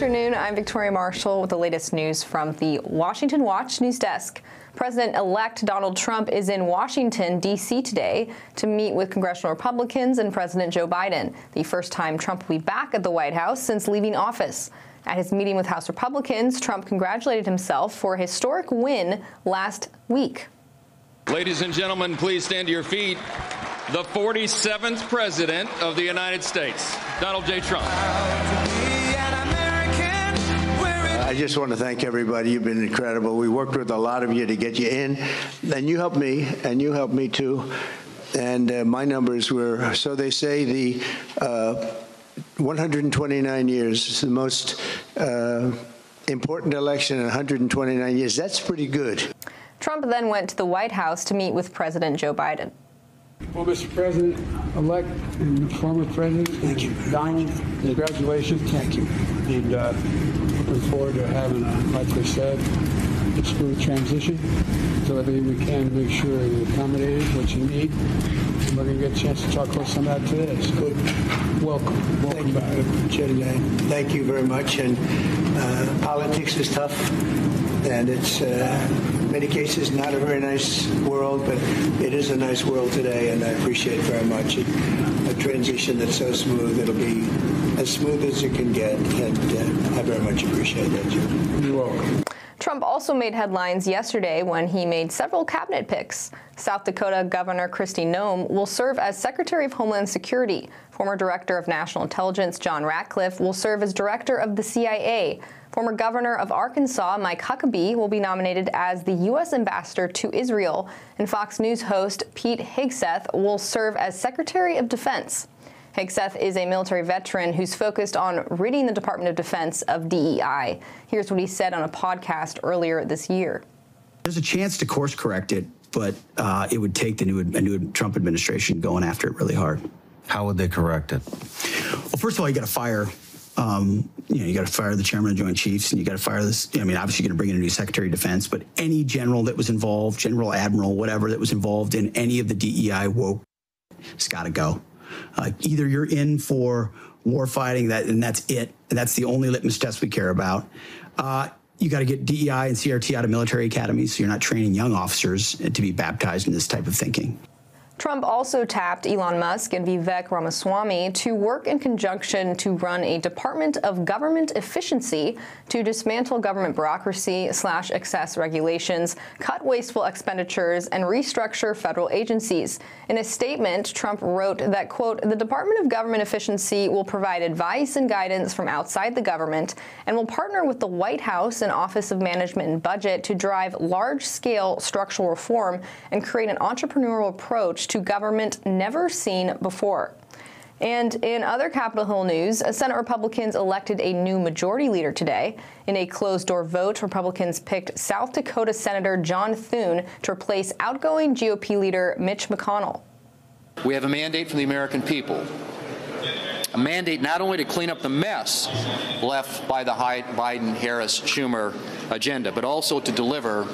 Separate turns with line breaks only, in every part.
afternoon. I'm Victoria Marshall with the latest news from the Washington Watch news desk. President-elect Donald Trump is in Washington, D.C. today to meet with congressional Republicans and President Joe Biden, the first time Trump will be back at the White House since leaving office. At his meeting with House Republicans, Trump congratulated himself for a historic win last week.
Ladies and gentlemen, please stand to your feet. The 47th President of the United States, Donald J. Trump.
I just want to thank everybody. You've been incredible. We worked with a lot of you to get you in, and you helped me, and you helped me too. And my numbers were, so they say, the 129 years is the most important election in 129 years. That's pretty good.
Trump then went to the White House to meet with President Joe Biden.
Well, Mr. President-elect and former President,
thank you.
Donald, congratulations.
Thank you.
And looking forward to having, like we said, a smooth transition. So everything we can to make sure we accommodate what you need. And we're going to get a chance to talk about some of that today. So good. Welcome. Welcome back.
Thank you very much. And politics is tough. And it's, in many cases, not a very nice world, but it is a nice world today, and I appreciate very much a transition that's so smooth. It'll be as smooth as it can get, and I very much appreciate that, Jim.
You're welcome.
Trump also made headlines yesterday when he made several cabinet picks. South Dakota Governor Kristi Noem will serve as Secretary of Homeland Security. Former Director of National Intelligence John Ratcliffe will serve as Director of the CIA. Former Governor of Arkansas Mike Huckabee will be nominated as the U.S. Ambassador to Israel. And Fox News host Pete Hegseth will serve as Secretary of Defense. Hegseth is a military veteran who's focused on ridding the Department of Defense of DEI. Here's what he said on a podcast earlier this year.
There's a chance to course correct it, but it would take the new Trump administration going after it really hard.
How would they correct it?
Well, first of all, you got to fire. You got to fire the chairman of the Joint Chiefs, and you got to fire this. I mean, obviously, you're going to bring in a new Secretary of Defense, but any general that was involved, general, admiral, whatever that was involved in any of the DEI woke, it's got to go. Either you're in for war fighting, and that's it. And that's the only litmus test we care about. You got to get DEI and CRT out of military academies, so you're not training young officers to be baptized in this type of thinking.
Trump also tapped Elon Musk and Vivek Ramaswamy to work in conjunction to run a Department of Government Efficiency to dismantle government bureaucracy/excess regulations, cut wasteful expenditures, and restructure federal agencies. In a statement, Trump wrote that, quote, the Department of Government Efficiency will provide advice and guidance from outside the government and will partner with the White House and Office of Management and Budget to drive large-scale structural reform and create an entrepreneurial approach to government never seen before. And in other Capitol Hill news, Senate Republicans elected a new majority leader today. In a closed-door vote, Republicans picked South Dakota Senator John Thune to replace outgoing GOP leader Mitch McConnell.
We have a mandate from the American people. A mandate not only to clean up the mess left by the Biden-Harris-Schumer agenda, but also to deliver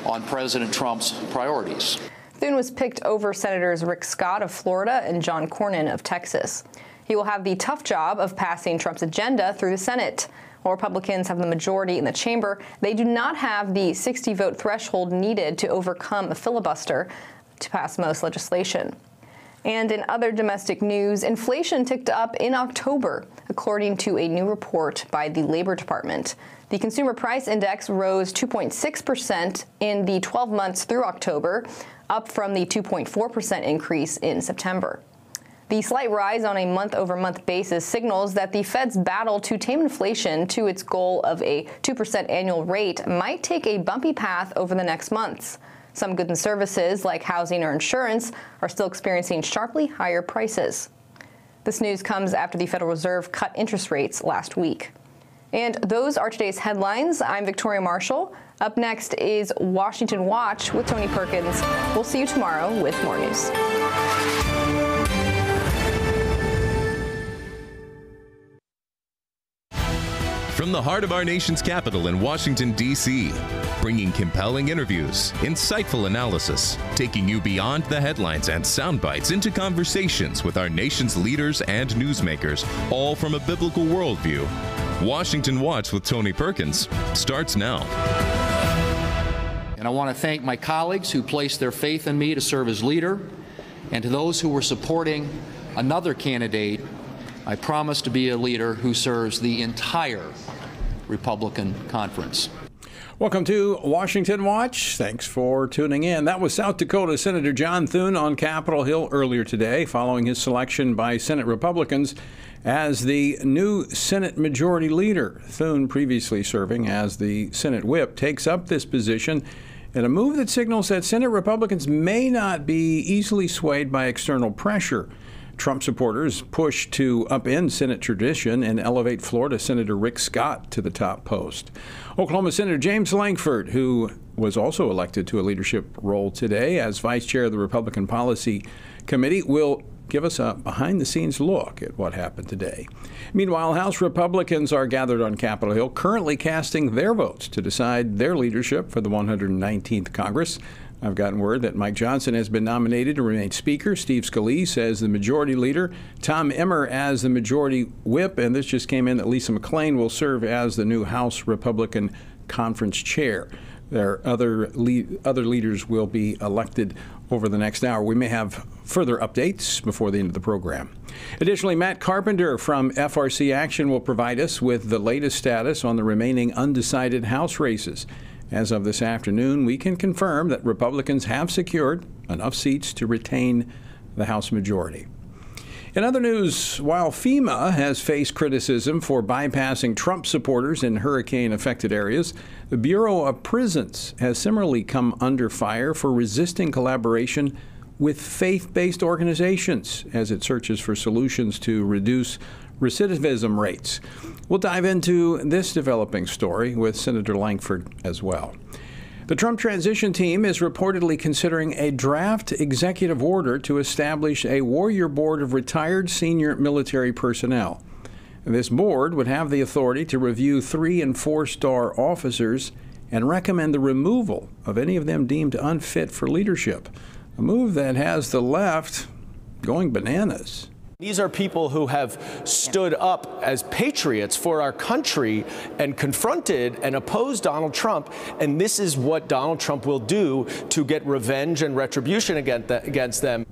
on President Trump's priorities.
Thune was picked over Senators Rick Scott of Florida and John Cornyn of Texas. He will have the tough job of passing Trump's agenda through the Senate. While Republicans have the majority in the chamber, they do not have the 60-vote threshold needed to overcome a filibuster to pass most legislation. And in other domestic news, inflation ticked up in October, according to a new report by the Labor Department. The Consumer Price Index rose 2.6% in the 12 months through October, up from the 2.4% increase in September. The slight rise on a month-over-month basis signals that the Fed's battle to tame inflation to its goal of a 2% annual rate might take a bumpy path over the next months. Some goods and services, like housing or insurance, are still experiencing sharply higher prices. This news comes after the Federal Reserve cut interest rates last week. And those are today's headlines. I'm Victoria Marshall. Up next is Washington Watch with Tony Perkins. We'll see you tomorrow with more news.
From the heart of our nation's capital in Washington, D.C., bringing compelling interviews, insightful analysis, taking you beyond the headlines and sound bites into conversations with our nation's leaders and newsmakers, all from a biblical worldview. Washington Watch with Tony Perkins starts now.
And I want to thank my colleagues who placed their faith in me to serve as leader, and to those who were supporting another candidate. I promise to be a leader who serves the entire Republican conference.
Welcome to Washington Watch. Thanks for tuning in. That was South Dakota Senator John Thune on Capitol Hill earlier today, following his selection by Senate Republicans as the new Senate Majority Leader. Thune, previously serving as the Senate Whip, takes up this position in a move that signals that Senate Republicans may not be easily swayed by external pressure. Trump supporters push to upend Senate tradition and elevate Florida Senator Rick Scott to the top post. Oklahoma Senator James Lankford, who was also elected to a leadership role today as vice chair of the Republican Policy Committee, will give us a behind-the-scenes look at what happened today. Meanwhile, House Republicans are gathered on Capitol Hill, currently casting their votes to decide their leadership for the 119th Congress. I've gotten word that Mike Johnson has been nominated to remain Speaker, Steve Scalise as the Majority Leader, Tom Emmer as the Majority Whip, and this just came in that Lisa McClain will serve as the new House Republican Conference Chair. Their other leaders will be elected over the next hour. We may have further updates before the end of the program. Additionally, Matt Carpenter from FRC Action will provide us with the latest status on the remaining undecided House races. As of this afternoon, we can confirm that Republicans have secured enough seats to retain the House majority. In other news, while FEMA has faced criticism for bypassing Trump supporters in hurricane-affected areas, the Bureau of Prisons has similarly come under fire for resisting collaboration with faith-based organizations as it searches for solutions to reduce recidivism rates. We'll dive into this developing story with Senator Lankford as well. The Trump transition team is reportedly considering a draft executive order to establish a warrior board of retired senior military personnel. This board would have the authority to review 3- and 4-star officers and recommend the removal of any of them deemed unfit for leadership, a move that has the left going bananas.
These are people who have stood up as patriots for our country and confronted and opposed Donald Trump. And this is what Donald Trump will do to get revenge and retribution against them.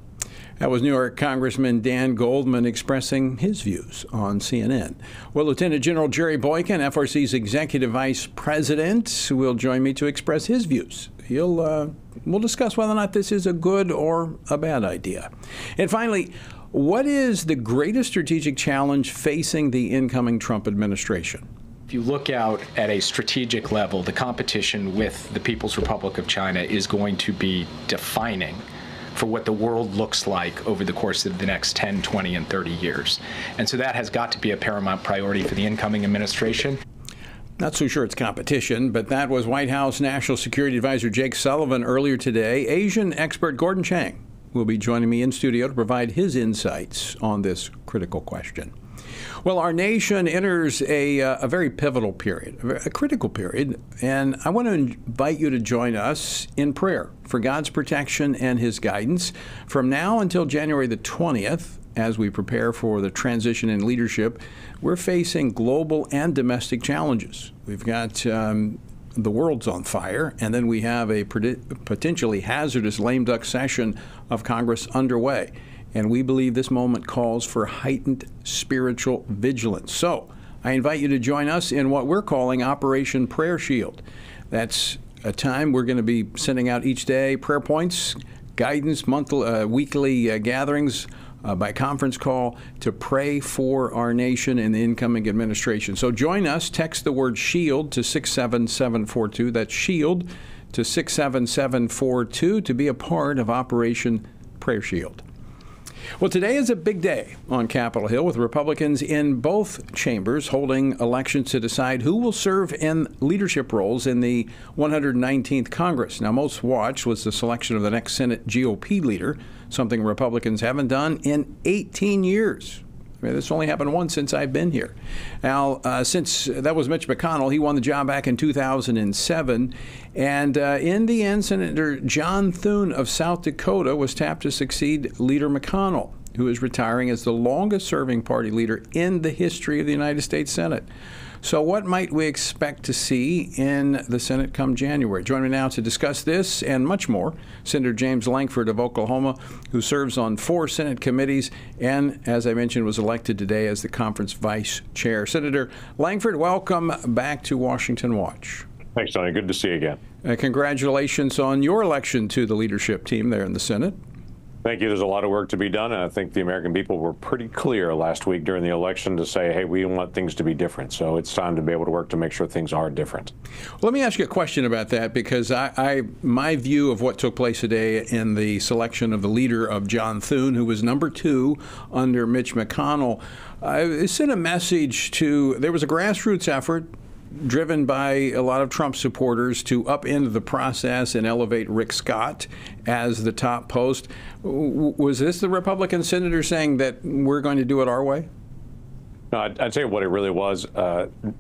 That was New York Congressman Dan Goldman expressing his views on CNN. Well, Lieutenant General Jerry Boykin, FRC's Executive Vice President, will join me to express his views. We'll discuss whether or not this is a good or a bad idea. And finally, what is the greatest strategic challenge facing the incoming Trump administration?
If you look out at a strategic level, the competition with the People's Republic of China is going to be defining for what the world looks like over the course of the next 10, 20, and 30 years. And so that has got to be a paramount priority for the incoming administration.
Not so sure it's competition, but that was White House National Security Advisor Jake Sullivan earlier today. Asian expert Gordon Chang will be joining me in studio to provide his insights on this critical question. Well, our nation enters a very pivotal period, a critical period, and I want to invite you to join us in prayer for God's protection and His guidance from now until January the 20th. As we prepare for the transition in leadership, we're facing global and domestic challenges. We've got the world's on fire, and then we have a potentially hazardous lame duck session of Congress underway. And we believe this moment calls for heightened spiritual vigilance. So I invite you to join us in what we're calling Operation Prayer Shield. That's a time we're going to be sending out each day prayer points, guidance, monthly, weekly gatherings by conference call to pray for our nation and the incoming administration. So join us. Text the word SHIELD to 67742. That's SHIELD to 67742 to be a part of Operation Prayer Shield. Well, today is a big day on Capitol Hill with Republicans in both chambers holding elections to decide who will serve in leadership roles in the 119th Congress. Now, most watched was the selection of the next Senate GOP leader, something Republicans haven't done in 18 years. I mean, this only happened once since I've been here. Now, since that was Mitch McConnell, he won the job back in 2007. And in the end, Senator John Thune of South Dakota was tapped to succeed Leader McConnell, who is retiring as the longest-serving party leader in the history of the United States Senate. So what might we expect to see in the Senate come January? Join me now to discuss this and much more, Senator James Lankford of Oklahoma, who serves on 4 Senate committees and, as I mentioned, was elected today as the conference vice chair. Senator Lankford, welcome back to Washington Watch.
Thanks, Tony. Good to see you again.
Congratulations on your election to the leadership team there in the Senate.
Thank you. There's a lot of work to be done, and I think the American people were pretty clear last week during the election to say, hey, we want things to be different. So it's time to be able to work to make sure things are different.
Let me ask you a question about that, because my view of what took place today in the selection of the leader of John Thune, who was number 2 under Mitch McConnell, it sent a message to, there was a grassroots effort driven by a lot of Trump supporters to upend the process and elevate Rick Scott as the top post. Was this the Republican senator saying that we're going to do it our way?
No, I'd tell you what it really was.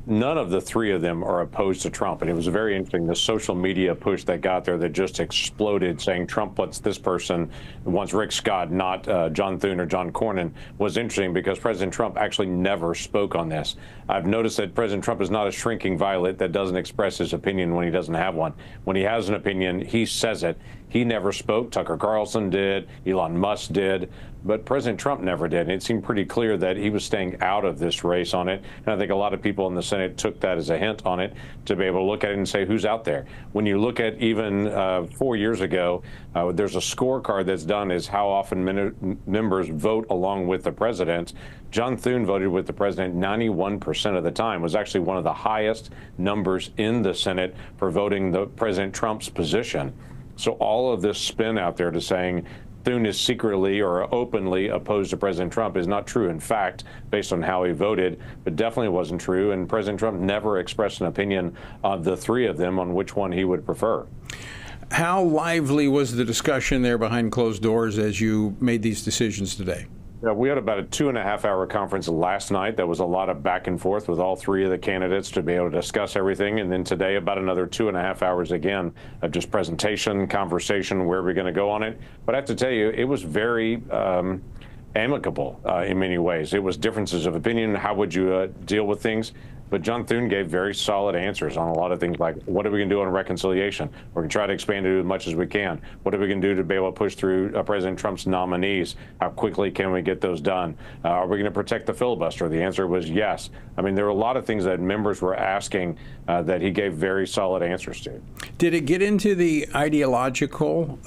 None of the 3 of them are opposed to Trump. And it was very interesting, the social media push that got there that just exploded, saying Trump wants this person, wants Rick Scott, not John Thune or John Cornyn, was interesting because President Trump actually never spoke on this. I've noticed that President Trump is not a shrinking violet that doesn't express his opinion when he doesn't have one. When he has an opinion, he says it. He never spoke. Tucker Carlson did. Elon Musk did. But President Trump never did. And it seemed pretty clear that he was staying out of this race on it. And I think a lot of people in the Senate took that as a hint on it to be able to look at it and say, who's out there? When you look at even 4 years ago, there's a scorecard that's done is how often members vote along with the president. John Thune voted with the president 91% of the time, was actually one of the highest numbers in the Senate for voting the President Trump's position. So all of this spin out there to saying Thune is secretly or openly opposed to President Trump is not true. In fact, based on how he voted, but definitely wasn't true. And President Trump never expressed an opinion of the 3 of them on which one he would prefer.
How lively was the discussion there behind closed doors as you made these decisions today?
Yeah, we had about a 2.5-hour conference last night. There was a lot of back and forth with all 3 of the candidates to be able to discuss everything. And then today, about another 2.5 hours again of just presentation, conversation, where we're going to go on it. But I have to tell you, it was very amicable in many ways. It was differences of opinion. How would you deal with things? But John Thune gave very solid answers on a lot of things like, what are we going to do on reconciliation? We're going to try to expand it as much as we can. What are we going to do to be able to push through President Trump's nominees? How quickly can we get those done? Are we going to protect the filibuster? The answer was yes. I mean, there were a lot of things that members were asking that he gave very solid answers to.
Did it get into the ideological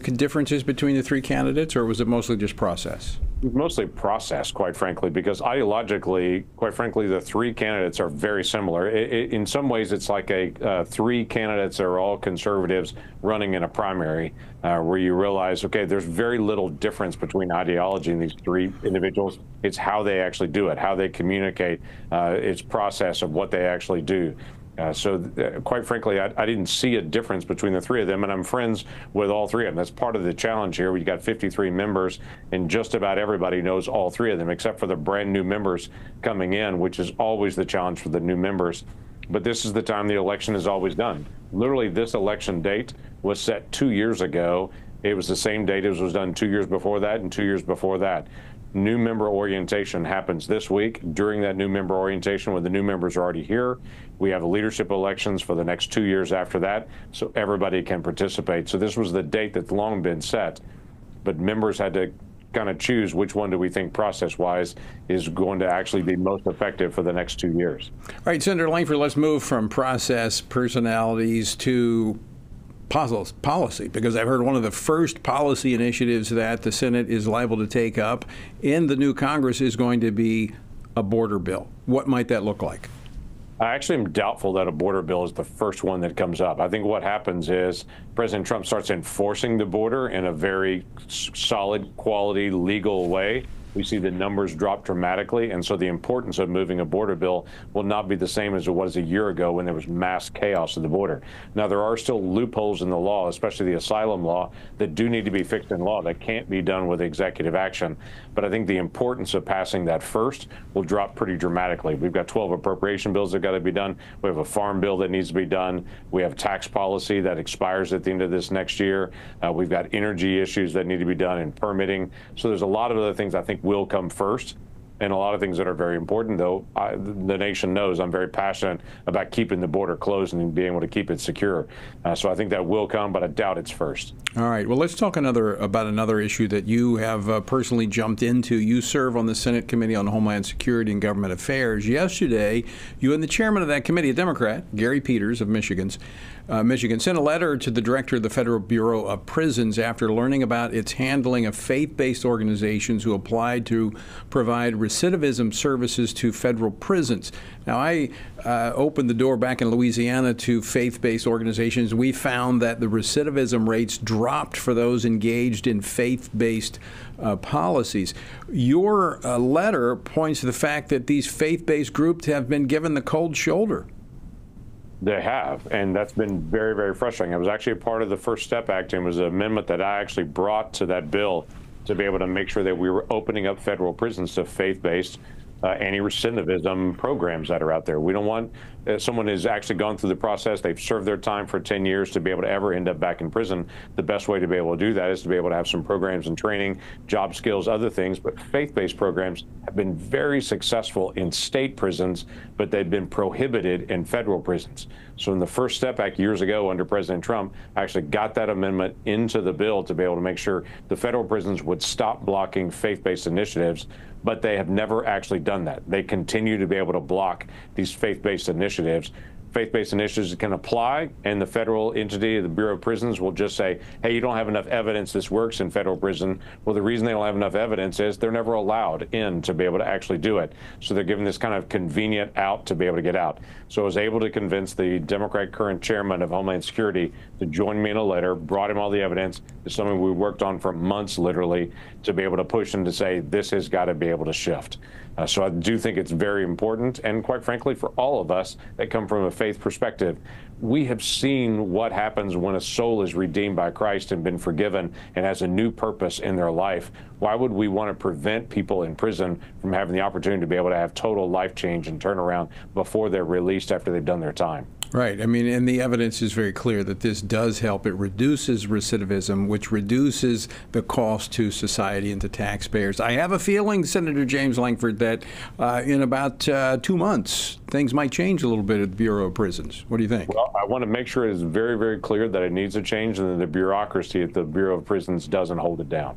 differences between the 3 candidates, or was it mostly just process?
Mostly process, quite frankly, because ideologically, quite frankly, the 3 candidates are very similar. In some ways, it's like 3 candidates that are all conservatives running in a primary, where you realize, okay, there's very little difference between ideology in these 3 individuals. It's how they actually do it, how they communicate, it's process of what they actually do. Quite frankly, I didn't see a difference between the 3 of them, and I'm friends with all 3 of them. That's part of the challenge here. We've got 53 members, and just about everybody knows all 3 of them, except for the brand new members coming in, which is always the challenge for the new members. But this is the time the election is always done. Literally, this election date was set 2 years ago. It was the same date as was done 2 years before that and 2 years before that. New member orientation happens this week. During that new member orientation, when the new members are already here, we have leadership elections for the next 2 years after that, so everybody can participate. So this was the date that's long been set, but members had to kind of choose which one do we think process-wise is going to actually be most effective for the next 2 years.
All right, Senator Lankford, let's move from process, personalities to policy, because I've heard one of the first policy initiatives that the Senate is liable to take up in the new Congress is going to be a border bill. What might that look like?
I actually am doubtful that a border bill is the first one that comes up. I think what happens is President Trump starts enforcing the border in a very solid, quality, legal way. we see the numbers drop dramatically. And so the importance of moving a border bill will not be the same as it was a year ago when there was mass chaos at the border. Now, there are still loopholes in the law, especially the asylum law, that do need to be fixed in law that can't be done with executive action. But I think the importance of passing that first will drop pretty dramatically. We've got 12 appropriation bills that got to be done. We have a farm bill that needs to be done. We have tax policy that expires at the end of this next year. We've got energy issues that need to be done and permitting. So there's a lot of other things I think will come first. And a lot of things that are very important, though. The nation knows I'm very passionate about keeping the border closed and being able to keep it secure. So I think that will come, but I doubt it's first.
All right. Well, let's talk about another issue that you have personally jumped into. You serve on the Senate Committee on Homeland Security and Government Affairs. Yesterday, you and the chairman of that committee, a Democrat, Gary Peters of Michigan, sent a letter to the director of the Federal Bureau of Prisons after learning about its handling of faith-based organizations who applied to provide recidivism services to federal prisons. Now, I opened the door back in Louisiana to faith-based organizations. We found that the recidivism rates dropped for those engaged in faith-based policies. Your letter points to the fact that these faith-based groups have been given the cold shoulder.
They have, and that's been very, very frustrating. I was actually a part of the First Step Act, and it was an amendment that I actually brought to that bill to be able to make sure that we were opening up federal prisons to faith-based anti-recidivism programs that are out there. We don't want someone who's actually gone through the process, they've served their time for 10 years to be able to ever end up back in prison. The best way to be able to do that is to be able to have some programs and training, job skills, other things. But faith-based programs have been very successful in state prisons, but they've been prohibited in federal prisons. So in the First Step Act years ago under President Trump, I actually got that amendment into the bill to be able to make sure the federal prisons would stop blocking faith-based initiatives, but they have never actually done that. They continue to be able to block these faith-based initiatives. Faith-based initiatives can apply, and the federal entity, the Bureau of Prisons, will just say, hey, you don't have enough evidence this works in federal prison. Well, the reason they don't have enough evidence is they're never allowed in to be able to actually do it. So they're given this kind of convenient out to be able to get out. So I was able to convince the Democrat current chairman of Homeland Security to join me in a letter, brought him all the evidence. It's something we worked on for months, literally, to be able to push him to say, this has got to be able to shift. So I do think it's very important, and quite frankly, for all of us that come from a faith perspective, we have seen what happens when a soul is redeemed by Christ and been forgiven and has a new purpose in their life. Why would we want to prevent people in prison from having the opportunity to be able to have total life change and turnaround before they're released after they've done their time?
Right. I mean, and the evidence is very clear that this does help. It reduces recidivism, which reduces the cost to society and to taxpayers. I have a feeling, Senator James Lankford, that in about 2 months, things might change a little bit at the Bureau of Prisons. What do you think?
Well, I want to make sure it's very, very clear that it needs to change and that the bureaucracy at the Bureau of Prisons doesn't hold it down.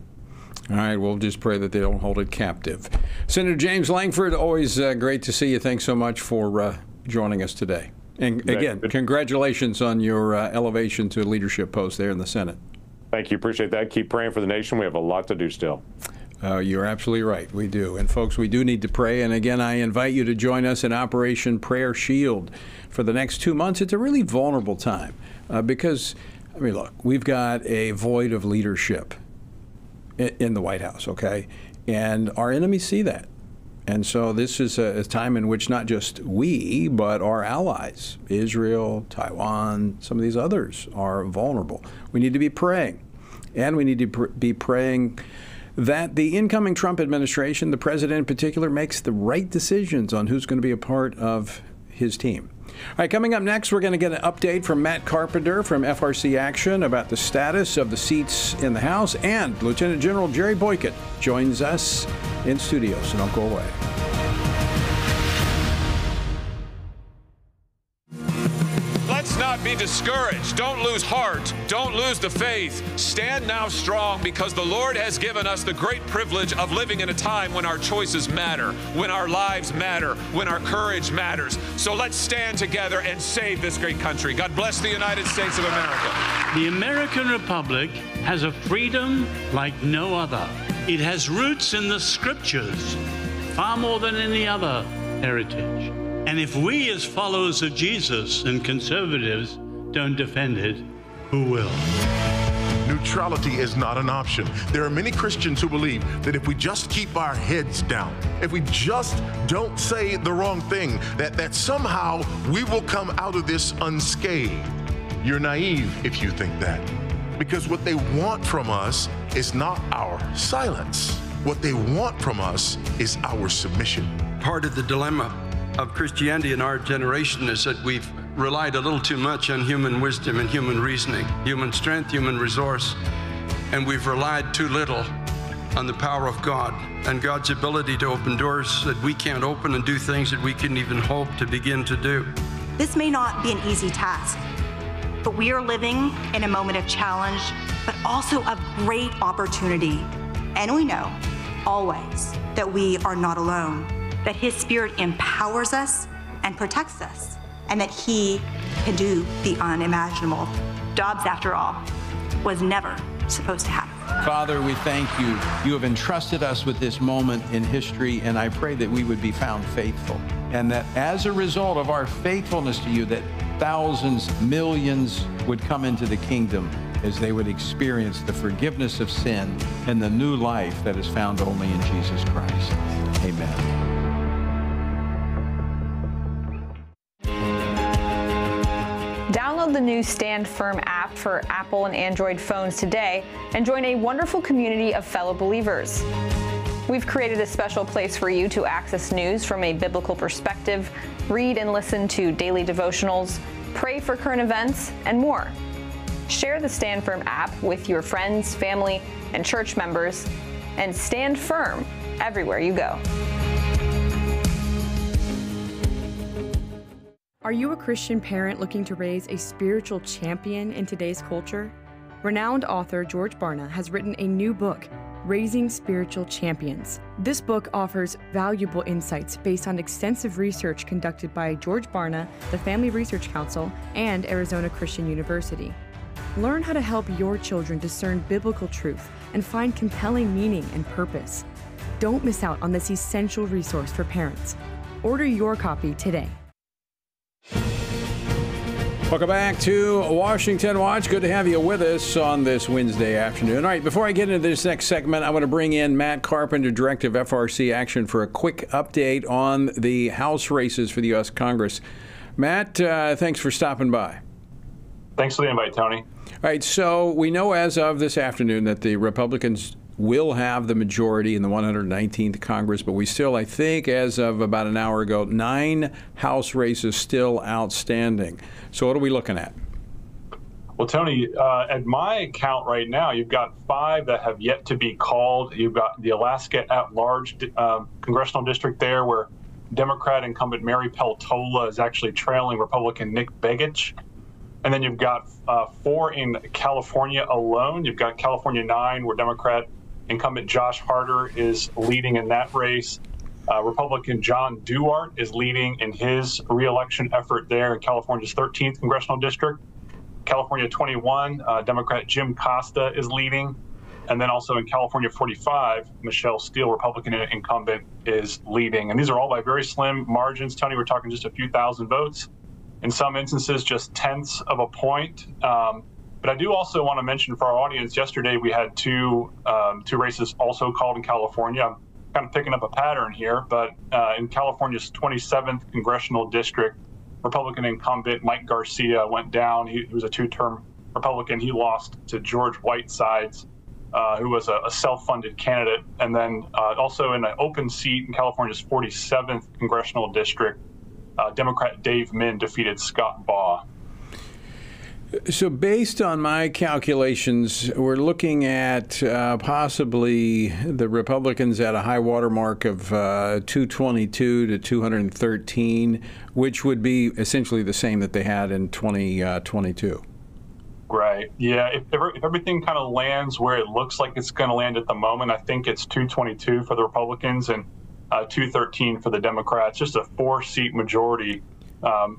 All right, we'll just pray that they don't hold it captive. Senator James Lankford, always great to see you. Thanks so much for joining us today. And again, congratulations on your elevation to a leadership post there in the Senate.
Thank you. Appreciate that. Keep praying for the nation. We have a lot to do still.
You're absolutely right. We do. And folks, we do need to pray. And again, I invite you to join us in Operation Prayer Shield for the next 2 months. It's a really vulnerable time because, I mean, look, we've got a void of leadership in the White House, okay? And our enemies see that. And so this is a time in which not just we, but our allies, Israel, Taiwan, some of these others are vulnerable. We need to be praying. And we need to be praying that the incoming Trump administration, the president in particular, makes the right decisions on who's going to be a part of his team. All right, coming up next, we're going to get an update from Matt Carpenter from FRC Action about the status of the seats in the House, and Lieutenant General Jerry Boycott joins us in studio, so don't go away.
Let's not be discouraged. Don't lose heart. Don't lose the faith. Stand now strong, because the Lord has given us the great privilege of living in a time when our choices matter, when our lives matter, when our courage matters. So let's stand together and save this great country. God bless the United States of America.
The American Republic has a freedom like no other. It has roots in the Scriptures, far more than any other heritage. And if we as followers of Jesus and conservatives don't defend it, who will?
neutrality is not an option. There are many Christians who believe that if we just keep our heads down, if we just don't say the wrong thing, that somehow we will come out of this unscathed. You're naive if you think that, because what they want from us is not our silence. What they want from us is our submission.
Part of the dilemma of Christianity in our generation is that we've relied a little too much on human wisdom and human reasoning, human strength, human resource, and we've relied too little on the power of God and God's ability to open doors that we can't open and do things that we couldn't even hope to begin to do.
This may not be an easy task, but we are living in a moment of challenge, but also of great opportunity. And we know always that we are not alone, that His Spirit empowers us and protects us, and that He can do the unimaginable. Dobbs, after all, was never supposed to happen.
Father, we thank you. You have entrusted us with this moment in history, and I pray that we would be found faithful, and that as a result of our faithfulness to you, that thousands, millions would come into the kingdom as they would experience the forgiveness of sin and the new life that is found only in Jesus Christ. Amen.
Download the new Stand Firm app for Apple and Android phones today and join a wonderful community of fellow believers. We've created a special place for you to access news from a biblical perspective, read and listen to daily devotionals, pray for current events, and more. Share the Stand Firm app with your friends, family, and church members, and stand firm everywhere you go.
Are you a Christian parent looking to raise a spiritual champion in today's culture? Renowned author George Barna has written a new book, Raising Spiritual Champions. This book offers valuable insights based on extensive research conducted by George Barna, the Family Research Council, and Arizona Christian University. Learn how to help your children discern biblical truth and find compelling meaning and purpose. Don't miss out on this essential resource for parents. Order your copy today.
Welcome back to Washington Watch. Good to have you with us on this Wednesday afternoon. All right, before I get into this next segment, I want to bring in Matt Carpenter, Director of FRC Action, for a quick update on the House races for the U.S. Congress. Matt, thanks for stopping by.
Thanks for the invite, Tony.
All right, so we know as of this afternoon that the Republicans will have the majority in the 119th Congress, but we still, I think, as of about an hour ago, 9 House races still outstanding. So what are we looking at?
Well, Tony, at my count right now, you've got 5 that have yet to be called. You've got the Alaska at-large congressional district there, where Democrat incumbent Mary Peltola is actually trailing Republican Nick Begich. And then you've got 4 in California alone. You've got California 9, where Democrat incumbent Josh Harder is leading in that race. Republican John Duart is leading in his re-election effort there in California's 13th congressional district. California 21, Democrat Jim Costa is leading. And then also in California 45, Michelle Steele, Republican incumbent, is leading. And these are all by very slim margins. Tony, we're talking just a few thousand votes. In some instances, just tenths of a point. But I do also want to mention for our audience, yesterday we had two races also called in California. I'm kind of picking up a pattern here, but in California's 27th congressional district, Republican incumbent Mike Garcia went down. He was a 2-term Republican. He lost to George Whitesides, who was a self-funded candidate. And then also in an open seat in California's 47th congressional district, Democrat Dave Min defeated Scott Baugh.
So based on my calculations, we're looking at possibly the Republicans at a high water mark of 222 to 213, which would be essentially the same that they had in 2022.
Right. Yeah. If everything kind of lands where it looks like it's going to land at the moment, I think it's 222 for the Republicans and 213 for the Democrats. Just a 4-seat majority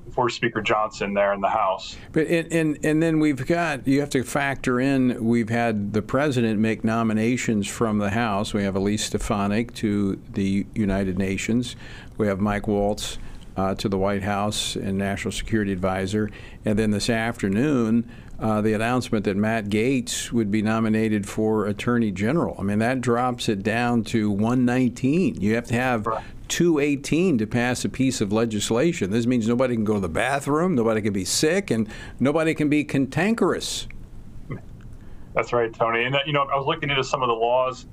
for Speaker Johnson there in the House.
But and then we've got, you have to factor in, we've had the president make nominations from the House. We have Elise Stefanik to the United Nations. We have Mike Waltz to the White House and National Security Advisor. And then this afternoon, the announcement that Matt Gaetz would be nominated for Attorney General. I mean, that drops it down to 119. You have to have 218 to pass a piece of legislation. This means nobody can go to the bathroom, nobody can be sick, and nobody can be cantankerous.
That's right, Tony. And, you know, I was looking into some of the laws,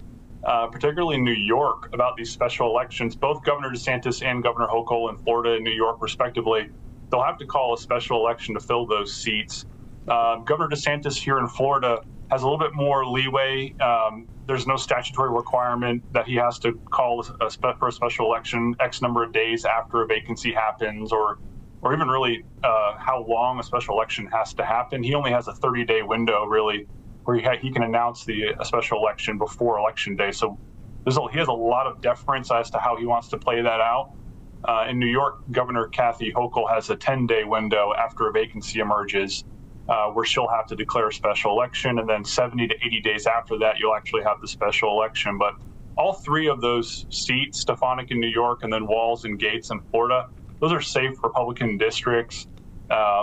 particularly in New York, about these special elections. Both Governor DeSantis and Governor Hochul in Florida and New York, respectively, they'll have to call a special election to fill those seats. Governor DeSantis here in Florida has a little bit more leeway. There's no statutory requirement that he has to call for a special election X number of days after a vacancy happens, or even really how long a special election has to happen. He only has a 30-day window, really, where he can announce a special election before Election Day. So he has a lot of deference as to how he wants to play that out. In New York, Governor Kathy Hochul has a 10-day window after a vacancy emerges, where she'll have to declare a special election, and then 70 to 80 days after that, you'll actually have the special election. But all three of those seats, Stefanik in New York and then Walz and Gaetz in Florida, those are safe Republican districts.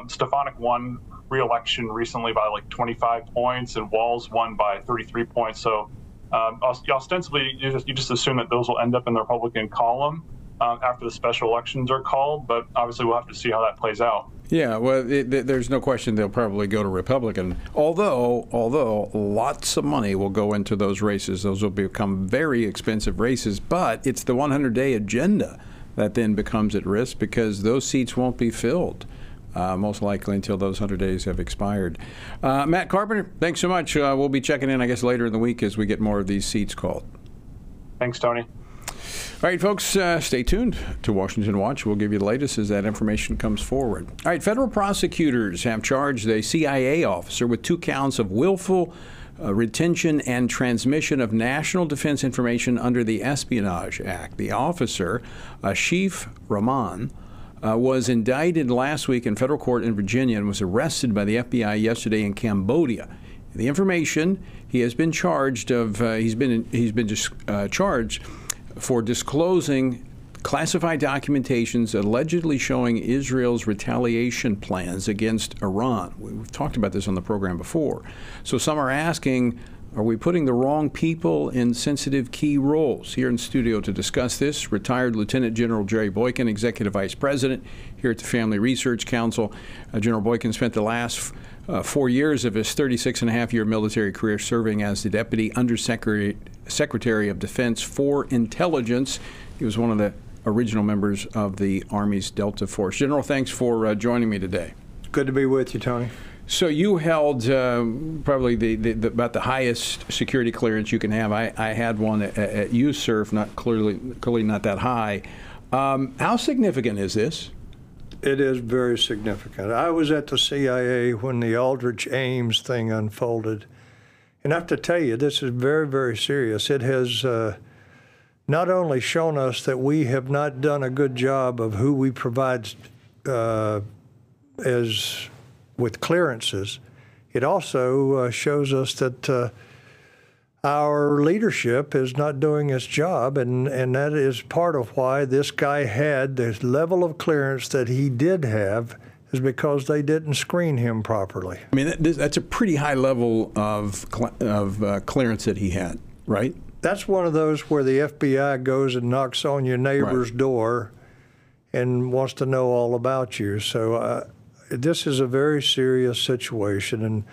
Stefanik won re-election recently by like 25 points, and Walz won by 33 points. So ostensibly, you just assume that those will end up in the Republican column after the special elections are called, but obviously we'll have to see how that plays out.
Yeah, well, there's no question they'll probably go to Republican, although lots of money will go into those races. Those will become very expensive races, but it's the 100-day agenda that then becomes at risk because those seats won't be filled. Most likely until those 100 days have expired. Matt Carpenter, thanks so much. We'll be checking in, I guess, later in the week as we get more of these seats called.
Thanks, Tony.
All right, folks, stay tuned to Washington Watch. We'll give you the latest as that information comes forward. All right, federal prosecutors have charged a CIA officer with 2 counts of willful retention and transmission of national defense information under the Espionage Act. The officer, Ashif Rahman, was indicted last week in federal court in Virginia and was arrested by the FBI yesterday in Cambodia. The information he has been charged of. He's been charged for disclosing classified documentations allegedly showing Israel's retaliation plans against Iran. We've talked about this on the program before. So some are asking, are we putting the wrong people in sensitive key roles? Here in studio to discuss this, retired Lieutenant General Jerry Boykin, Executive Vice President here at the Family Research Council. General Boykin spent the last 4 years of his 36-and-a-half-year military career serving as the Deputy Undersecretary of Defense for Intelligence. He was one of the original members of the Army's Delta Force. General, thanks for joining me today.
Good to be with you, Tony.
So you held probably about the highest security clearance you can have. I had one at USURF, not clearly not that high. How significant is this?
It is very significant. I was at the CIA when the Aldrich Ames thing unfolded. And I have to tell you, this is very, very serious. It has not only shown us that we have not done a good job of who we provide with clearances, it also shows us that our leadership is not doing its job, and that is part of why this guy had the level of clearance that he did have, is because they didn't screen him properly.
I mean, that's a pretty high level of clearance that he had, right?
That's one of those where the FBI goes and knocks on your neighbor's door and wants to know all about you. So this is a very serious situation, and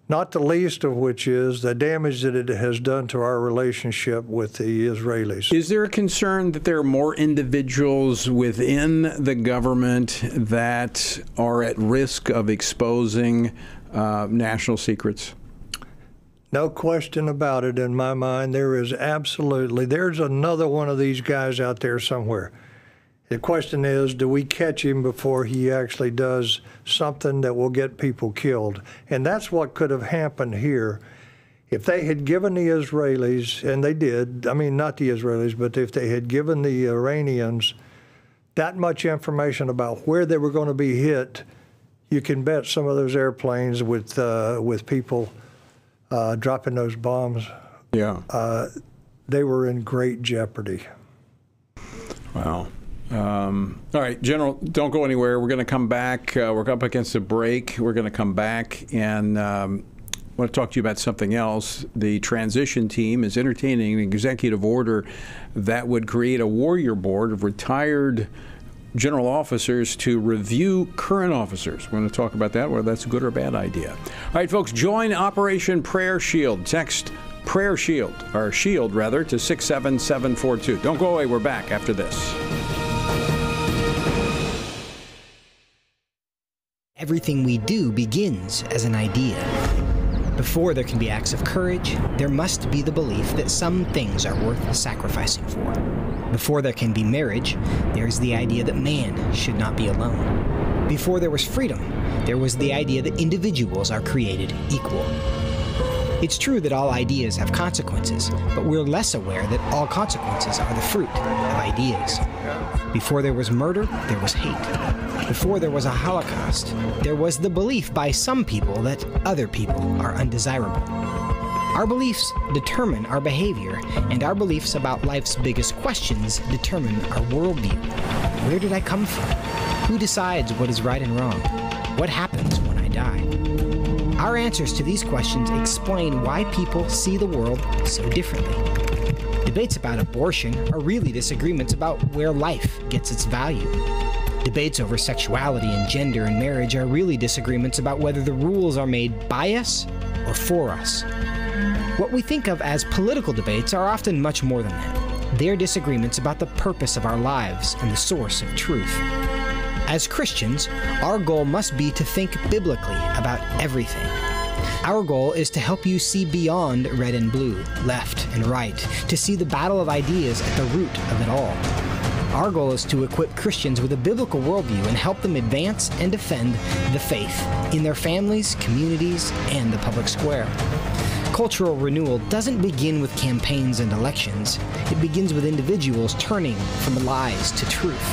not the least of which is the damage that it has done to our relationship with the Israelis.
Is there a concern that there are more individuals within the government that are at risk of exposing national secrets?
No question about it in my mind. There's another one of these guys out there somewhere. The question is, do we catch him before he actually does something that will get people killed? And that's what could have happened here. If they had given the Israelis, and they did, I mean, not the Israelis, but if they had given the Iranians that much information about where they were going to be hit, you can bet some of those airplanes with people dropping those bombs,
they
were in great jeopardy.
Wow. All right, General, don't go anywhere. We're going to come back. We're up against a break. We're going to come back and I want to talk to you about something else. The transition team is entertaining an executive order that would create a warrior board of retired general officers to review current officers. We're going to talk about that, whether that's a good or a bad idea. All right, folks, join Operation Prayer Shield. Text Prayer Shield, or Shield rather, to 67742. Don't go away. We're back after this.
Everything we do begins as an idea. Before there can be acts of courage, there must be the belief that some things are worth sacrificing for. Before there can be marriage, there is the idea that man should not be alone. Before there was freedom, there was the idea that individuals are created equal. It's true that all ideas have consequences, but we're less aware that all consequences are the fruit of ideas. Before there was murder, there was hate. Before there was a Holocaust, there was the belief by some people that other people are undesirable. Our beliefs determine our behavior, and our beliefs about life's biggest questions determine our worldview. Where did I come from? Who decides what is right and wrong? What happens when I die? Our answers to these questions explain why people see the world so differently. Debates about abortion are really disagreements about where life gets its value. Debates over sexuality and gender and marriage are really disagreements about whether the rules are made by us or for us. What we think of as political debates are often much more than that. They're disagreements about the purpose of our lives and the source of truth. As Christians, our goal must be to think biblically about everything. Our goal is to help you see beyond red and blue, left and right, to see the battle of ideas at the root of it all. Our goal is to equip Christians with a biblical worldview and help them advance and defend the faith in their families, communities, and the public square. Cultural renewal doesn't begin with campaigns and elections. It begins with individuals turning from lies to truth.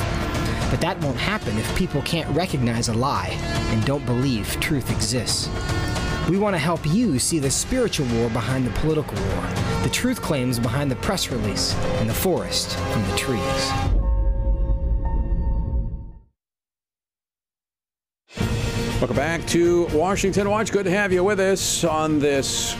But that won't happen if people can't recognize a lie and don't believe truth exists. We want to help you see the spiritual war behind the political war, the truth claims behind the press release, and the forest from the trees.
Welcome back to Washington Watch. Good to have you with us on this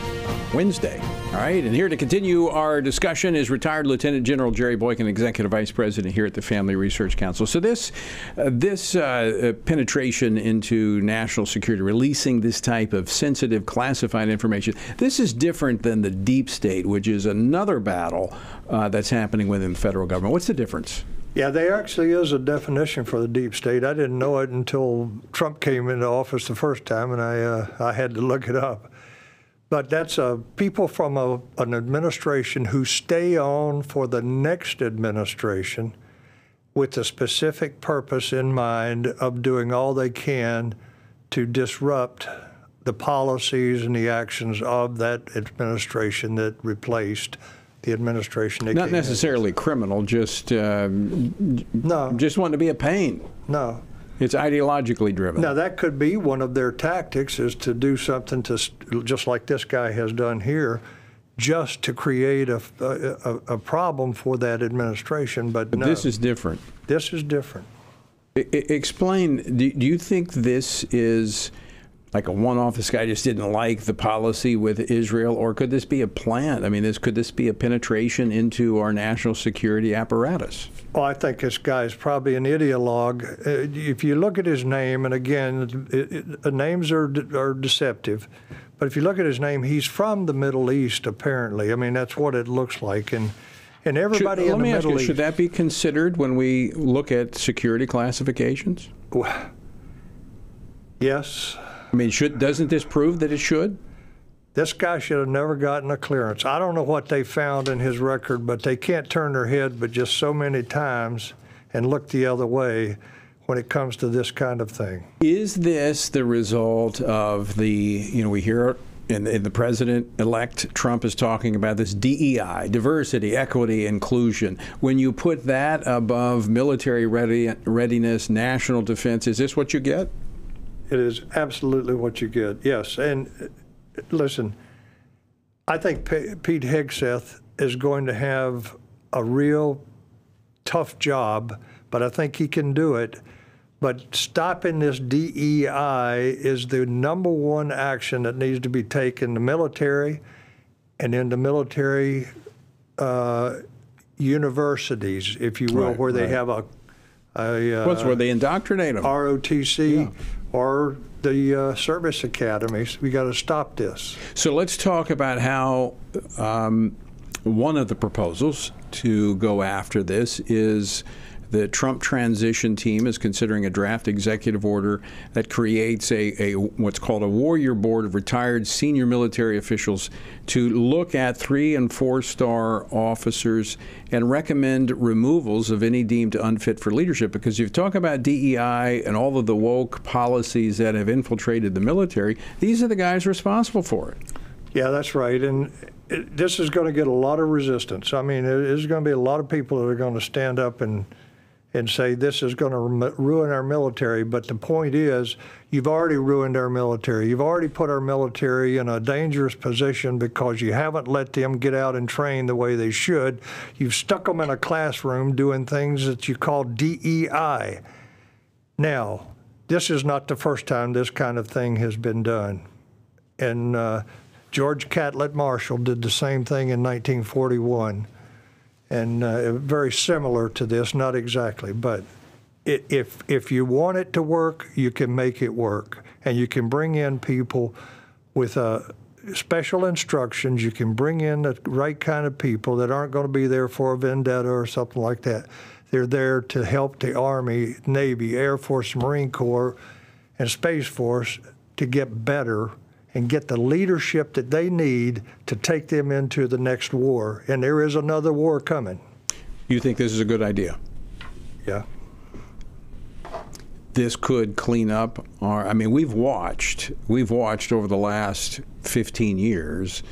Wednesday. All right, and here to continue our discussion is retired Lieutenant General Jerry Boykin, Executive Vice President here at the Family Research Council. So this penetration into national security, releasing this type of sensitive, classified information, this is different than the deep state, which is another battle that's happening within the federal government. What's the difference?
Yeah, there actually is a definition for the deep state. I didn't know it until Trump came into office the first time, and I had to look it up. But that's people from an administration who stay on for the next administration with the specific purpose in mind of doing all they can to disrupt the policies and the actions of that administration that replaced the administration.
Not necessarily criminal, just just wanting to be a pain.
No.
It's ideologically driven.
Now, that could be one of their tactics, is to do something to, just like this guy has done here, just to create a problem for that administration. But no,
this is different.
This is different.
Explain, do you think this is like a one-off, this guy just didn't like the policy with Israel, or could this be a plan? I mean, could this be a penetration into our national security apparatus?
Well, I think this guy's probably an ideologue. If you look at his name, and again, names are deceptive, but if you look at his name, he's from the Middle East, apparently. I mean, that's what it looks like. And everybody in the Middle East.
Should that be considered when we look at security classifications?
Yes.
I mean, doesn't this prove that it should?
This guy should have never gotten a clearance. I don't know what they found in his record, but they can't turn their head but just so many times and look the other way when it comes to this kind of thing.
Is this the result of we hear in the president-elect Trump is talking about this DEI, diversity, equity, inclusion. When you put that above military readiness, national defense, is this what you get?
It is absolutely what you get, yes. And listen, I think Pete Hegseth is going to have a real tough job but I think he can do it. But stopping this DEI is the number one action that needs to be taken in the military and in the military universities, if you will, where they have
what's where they indoctrinate them?
ROTC or the service academies. We got to stop this.
So let's talk about how one of the proposals to go after this is the Trump transition team is considering a draft executive order that creates a what's called a warrior board of retired senior military officials to look at 3- and 4-star officers and recommend removals of any deemed unfit for leadership. Because you talk about DEI and all of the woke policies that have infiltrated the military, these are the guys responsible for it.
Yeah, that's right. And this is going to get a lot of resistance. I mean, there's going to be a lot of people that are going to stand up and say this is going to ruin our military. But the point is, you've already ruined our military. You've already put our military in a dangerous position because you haven't let them get out and train the way they should. You've stuck them in a classroom doing things that you call DEI. Now, this is not the first time this kind of thing has been done. And George Catlett Marshall did the same thing in 1941. And very similar to this, not exactly, but if you want it to work, you can make it work. And you can bring in people with special instructions. You can bring in the right kind of people that aren't going to be there for a vendetta or something like that. They're there to help the Army, Navy, Air Force, Marine Corps, and Space Force to get better and get the leadership that they need to take them into the next war. And there is another war coming.
You think this is a good idea?
Yeah.
This could clean up I mean, we've watched over the last 15 years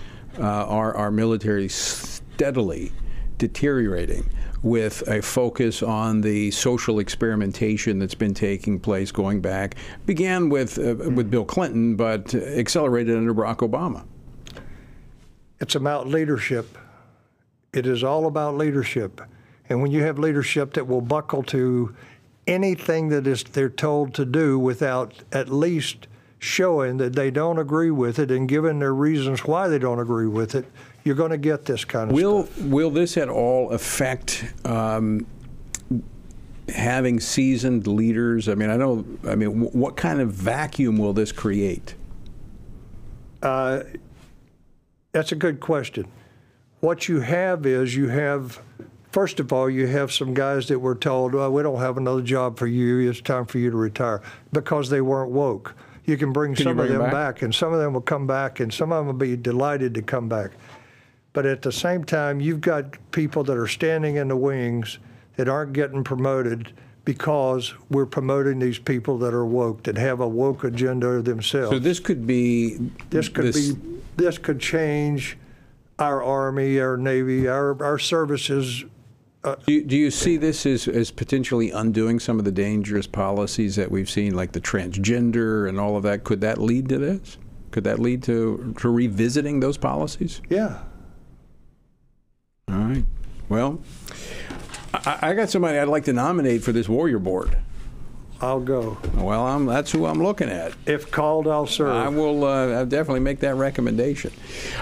our military steadily deteriorating with a focus on the social experimentation that's been taking place going back. Began with Bill Clinton, but accelerated under Barack Obama.
It's about leadership. It is all about leadership. And when you have leadership that will buckle to anything that they're told to do without at least showing that they don't agree with it and giving their reasons why they don't agree with it, you're going to get this kind of stuff.
Will this at all affect having seasoned leaders? I mean, what kind of vacuum will this create?
That's a good question. What you have is first of all, you have some guys that were told, well, we don't have another job for you. It's time for you to retire, because they weren't woke. You can bring some of them back, and some of them will come back, and some of them will be delighted to come back. But at the same time, you've got people that are standing in the wings that aren't getting promoted because we're promoting these people that are woke, that have a woke agenda themselves.
So this could be...
This could change our Army, our Navy, our services.
Do you see this as potentially undoing some of the dangerous policies that we've seen, like the transgender and all of that? Could that lead to this? Could that lead to revisiting those policies?
Yeah.
All right. Well, I got somebody I'd like to nominate for this warrior board.
I'll go.
Well, that's who I'm looking at.
If called, I'll serve.
I will I'll definitely make that recommendation.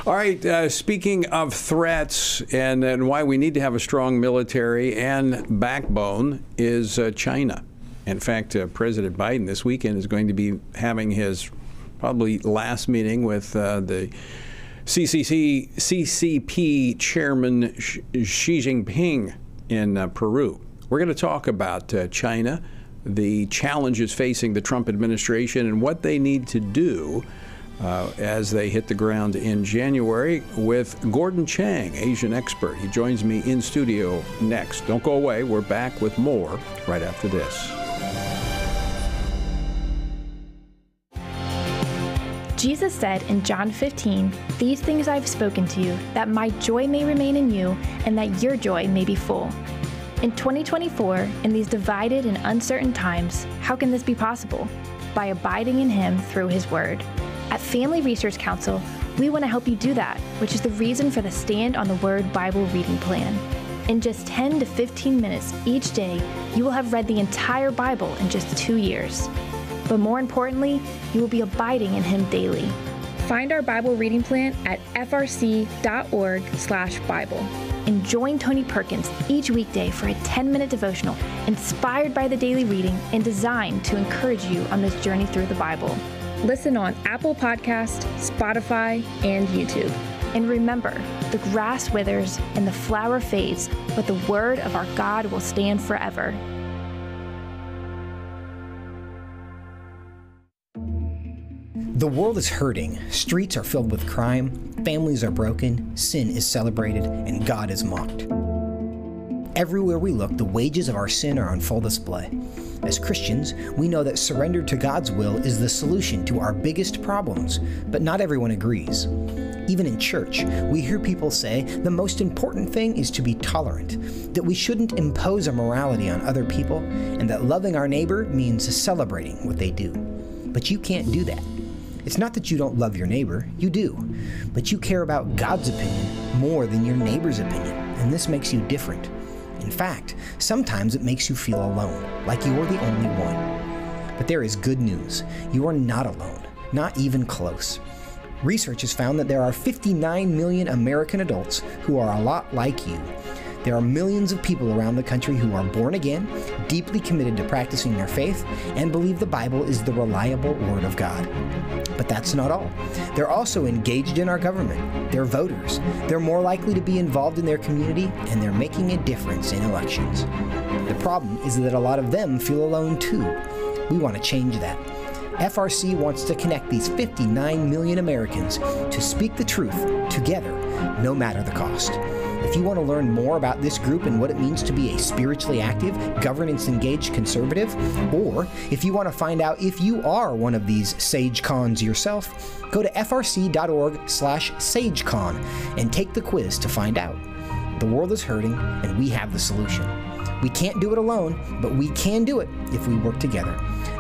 All right, speaking of threats and why we need to have a strong military and backbone is China. In fact, President Biden this weekend is going to be having his probably last meeting with the CCP Chairman Xi Jinping in Peru. We're going to talk about China, the challenges facing the Trump administration, and what they need to do as they hit the ground in January with Gordon Chang, Asian expert. He joins me in studio next. Don't go away. We're back with more right after this.
Jesus said in John 15, "These things I have spoken to you, that my joy may remain in you, and that your joy may be full." In 2024, in these divided and uncertain times, how can this be possible? By abiding in Him through His Word. At Family Research Council, we want to help you do that, which is the reason for the Stand on the Word Bible reading plan. In just 10 to 15 minutes each day, you will have read the entire Bible in just 2 years. But more importantly, you will be abiding in Him daily. Find our Bible reading plan at frc.org/Bible. And join Tony Perkins each weekday for a 10-minute devotional inspired by the daily reading and designed to encourage you on this journey through the Bible. Listen on Apple Podcast, Spotify, and YouTube. And remember, the grass withers and the flower fades, but the word of our God will stand forever.
The world is hurting, streets are filled with crime, families are broken, sin is celebrated, and God is mocked. Everywhere we look, the wages of our sin are on full display. As Christians, we know that surrender to God's will is the solution to our biggest problems, but not everyone agrees. Even in church, we hear people say the most important thing is to be tolerant, that we shouldn't impose our morality on other people, and that loving our neighbor means celebrating what they do. But you can't do that. It's not that you don't love your neighbor, you do, but you care about God's opinion more than your neighbor's opinion, and this makes you different. In fact, sometimes it makes you feel alone, like you're the only one. But there is good news. You are not alone, not even close. Research has found that there are 59 million American adults who are a lot like you. There are millions of people around the country who are born again, deeply committed to practicing their faith, and believe the Bible is the reliable Word of God. But that's not all. They're also engaged in our government. They're voters. They're more likely to be involved in their community, and they're making a difference in elections. The problem is that a lot of them feel alone too. We want to change that. FRC wants to connect these 59 million Americans to speak the truth together, no matter the cost. If you want to learn more about this group and what it means to be a spiritually active, governance-engaged conservative, or if you want to find out if you are one of these SageCons yourself, go to frc.org/SageCon and take the quiz to find out. The world is hurting, and we have the solution. We can't do it alone, but we can do it if we work together.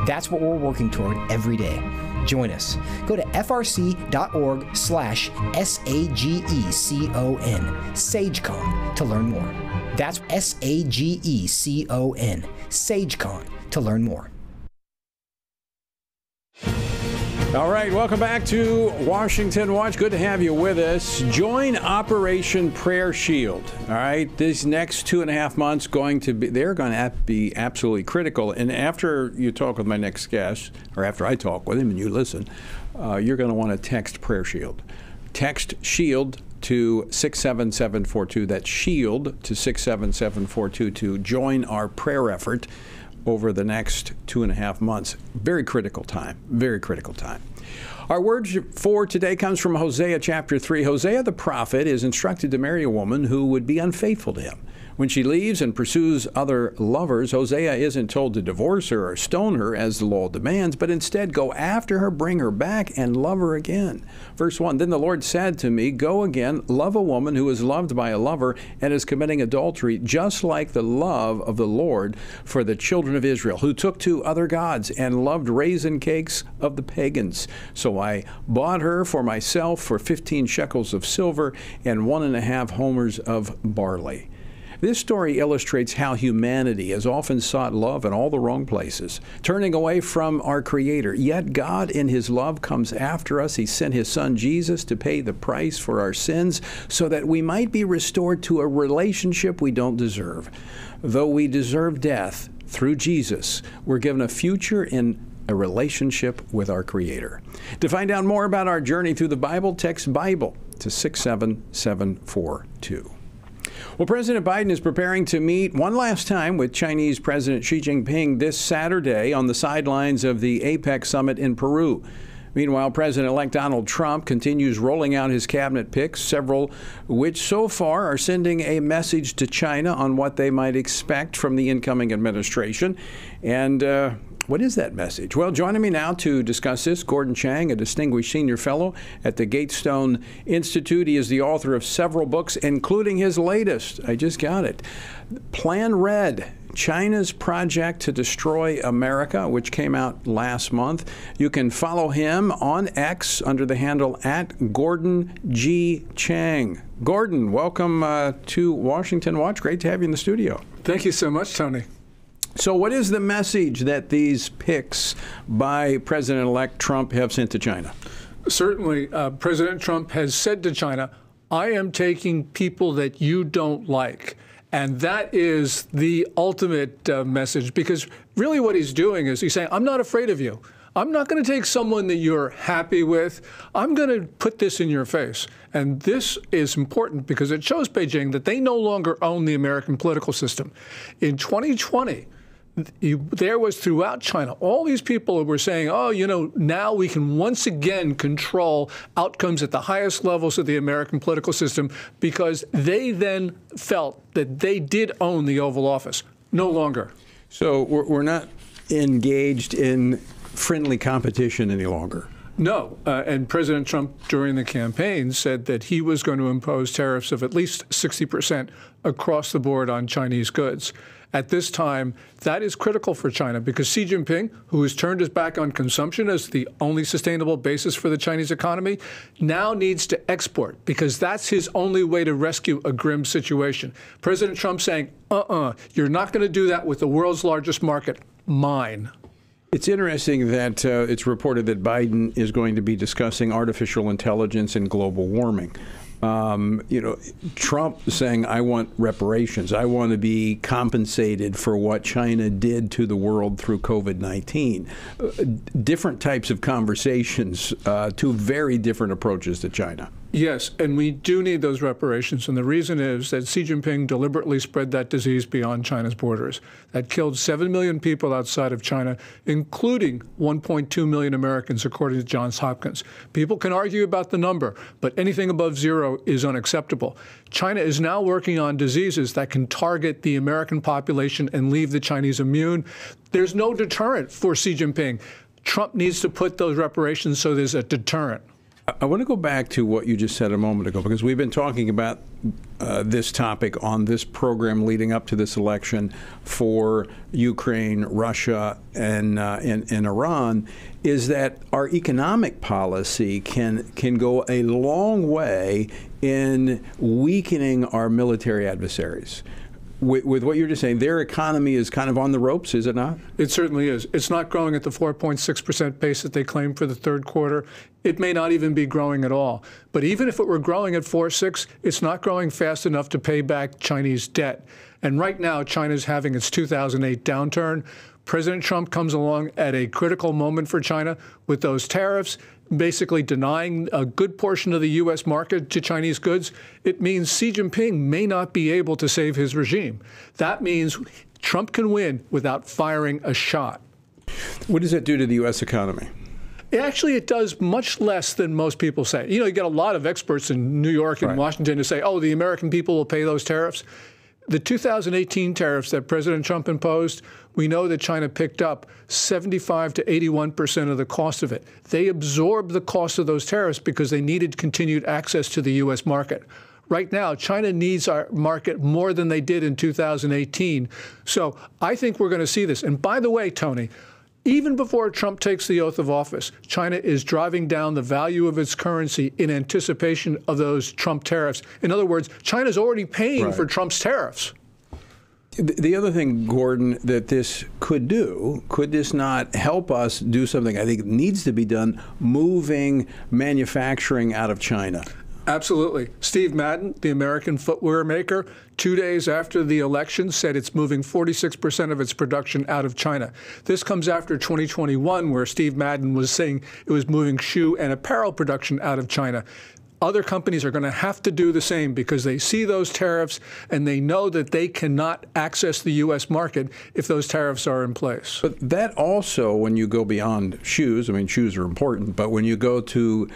That's what we're working toward every day. Join us. Go to frc.org/SAGECON, SageCon, to learn more. That's SAGECON, SageCon, to learn more.
All right, welcome back to Washington Watch. Good to have you with us. Join Operation Prayer Shield. All right, these next 2.5 months they're going to be absolutely critical. And after you talk with my next guest, or after I talk with him and you listen, you're going to want to text Prayer Shield. Text SHIELD to 67742. That's SHIELD to 67742 to join our prayer effort over the next 2.5 months. Very critical time. Very critical time. Our word for today comes from Hosea chapter 3. Hosea the prophet is instructed to marry a woman who would be unfaithful to him. When she leaves and pursues other lovers, Hosea isn't told to divorce her or stone her as the law demands, but instead go after her, bring her back, and love her again. Verse 1, Then the Lord said to me, Go again, love a woman who is loved by a lover and is committing adultery, just like the love of the Lord for the children of Israel, who took to other gods and loved raisin cakes of the pagans. So I bought her for myself for 15 shekels of silver and 1.5 homers of barley. This story illustrates how humanity has often sought love in all the wrong places, turning away from our Creator. Yet God, in His love, comes after us. He sent His Son Jesus to pay the price for our sins so that we might be restored to a relationship we don't deserve. Though we deserve death, through Jesus, we're given a future in a relationship with our Creator. To find out more about our journey through the Bible, text Bible to 67742. Well, President Biden is preparing to meet one last time with Chinese President Xi Jinping this Saturday on the sidelines of the APEC summit in Peru. Meanwhile, President-elect Donald Trump continues rolling out his cabinet picks, several which so far are sending a message to China on what they might expect from the incoming administration. And what is that message? Well, joining me now to discuss this, Gordon Chang, a distinguished senior fellow at the Gatestone Institute. He is the author of several books, including his latest, I just got it, Plan Red, China's Project to Destroy America, which came out last month. You can follow him on X under the handle @GordonG.Chang. Gordon, welcome to Washington Watch. Great to have you in the studio.
Thank you so much, Tony.
So what is the message that these picks by President-elect Trump have sent to China?
Certainly, President Trump has said to China, I am taking people that you don't like. And that is the ultimate message, because really what he's doing is he's saying, I'm not afraid of you. I'm not going to take someone that you're happy with. I'm going to put this in your face. And this is important because it shows Beijing that they no longer own the American political system. In 2020, there was throughout China, all these people who were saying, oh, you know, now we can once again control outcomes at the highest levels of the American political system, because they then felt that they did own the Oval Office. No longer.
So we're not engaged in friendly competition any longer.
No, and President Trump during the campaign said that he was going to impose tariffs of at least 60% across the board on Chinese goods. At this time, that is critical for China because Xi Jinping, who has turned his back on consumption as the only sustainable basis for the Chinese economy, now needs to export because that's his only way to rescue a grim situation. President Trump saying, you're not going to do that with the world's largest market, mine.
It's interesting that it's reported that Biden is going to be discussing artificial intelligence and global warming. You know, Trump saying, I want reparations. I want to be compensated for what China did to the world through COVID-19. Different types of conversations, two very different approaches to China.
Yes, and we do need those reparations. And the reason is that Xi Jinping deliberately spread that disease beyond China's borders. That killed 7 million people outside of China, including 1.2 million Americans, according to Johns Hopkins. People can argue about the number, but anything above zero is unacceptable. China is now working on diseases that can target the American population and leave the Chinese immune. There's no deterrent for Xi Jinping. Trump needs to put those reparations so there's a deterrent.
I want to go back to what you just said a moment ago, because we've been talking about this topic on this program leading up to this election for Ukraine, Russia, and Iran, is that our economic policy can go a long way in weakening our military adversaries. With what you're just saying, their economy is kind of on the ropes, is it not?
It certainly is. It's not growing at the 4.6% pace that they claim for the third quarter. It may not even be growing at all. But even if it were growing at 4.6, it's not growing fast enough to pay back Chinese debt. And right now, China's having its 2008 downturn. President Trump comes along at a critical moment for China with those tariffs, basically denying a good portion of the U.S. market to Chinese goods. It means Xi Jinping may not be able to save his regime. That means Trump can win without firing a shot.
What does that do to the U.S. economy?
Actually, it does much less than most people say. You know, you get a lot of experts in New York and Washington who say, oh, the American people will pay those tariffs. The 2018 tariffs that President Trump imposed, we know that China picked up 75 to 81% of the cost of it. They absorbed the cost of those tariffs because they needed continued access to the U.S. market. Right now, China needs our market more than they did in 2018. So I think we're going to see this. And by the way, Tony, even before Trump takes the oath of office, China is driving down the value of its currency in anticipation of those Trump tariffs. In other words, China's already paying for Trump's tariffs.
The other thing, Gordon, that this could do, could this not help us do something I think needs to be done, moving manufacturing out of China?
Absolutely. Steve Madden, the American footwear maker, 2 days after the election said it's moving 46% of its production out of China. This comes after 2021, where Steve Madden was saying it was moving shoe and apparel production out of China. Other companies are going to have to do the same because they see those tariffs and they know that they cannot access the U.S. market if those tariffs are in place.
But that also, when you go beyond shoes, I mean, shoes are important, but when you go to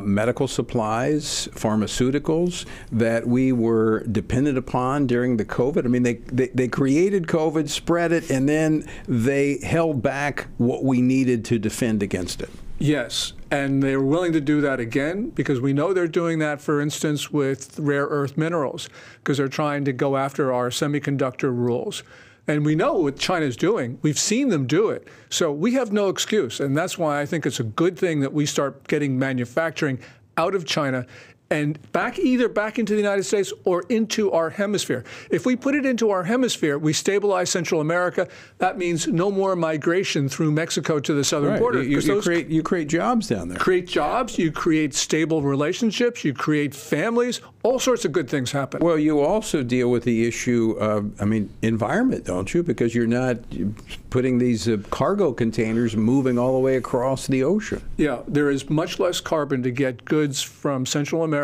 medical supplies, pharmaceuticals that we were dependent upon during the COVID, I mean, they created COVID, spread it, and then they held back what we needed to defend against it.
Yes, and they're willing to do that again because we know they're doing that, for instance, with rare earth minerals because they're trying to go after our semiconductor rules. And we know what China's doing. We've seen them do it. So we have no excuse. And that's why I think it's a good thing that we start getting manufacturing out of China and either back into the United States or into our hemisphere. If we put it into our hemisphere, we stabilize Central America. That means no more migration through Mexico to the southern border.
You create jobs down there.
Create jobs, you create stable relationships, you create families, all sorts of good things happen.
Well, you also deal with the issue of, environment, don't you? Because you're not putting these cargo containers moving all the way across the ocean.
Yeah, there is much less carbon to get goods from Central America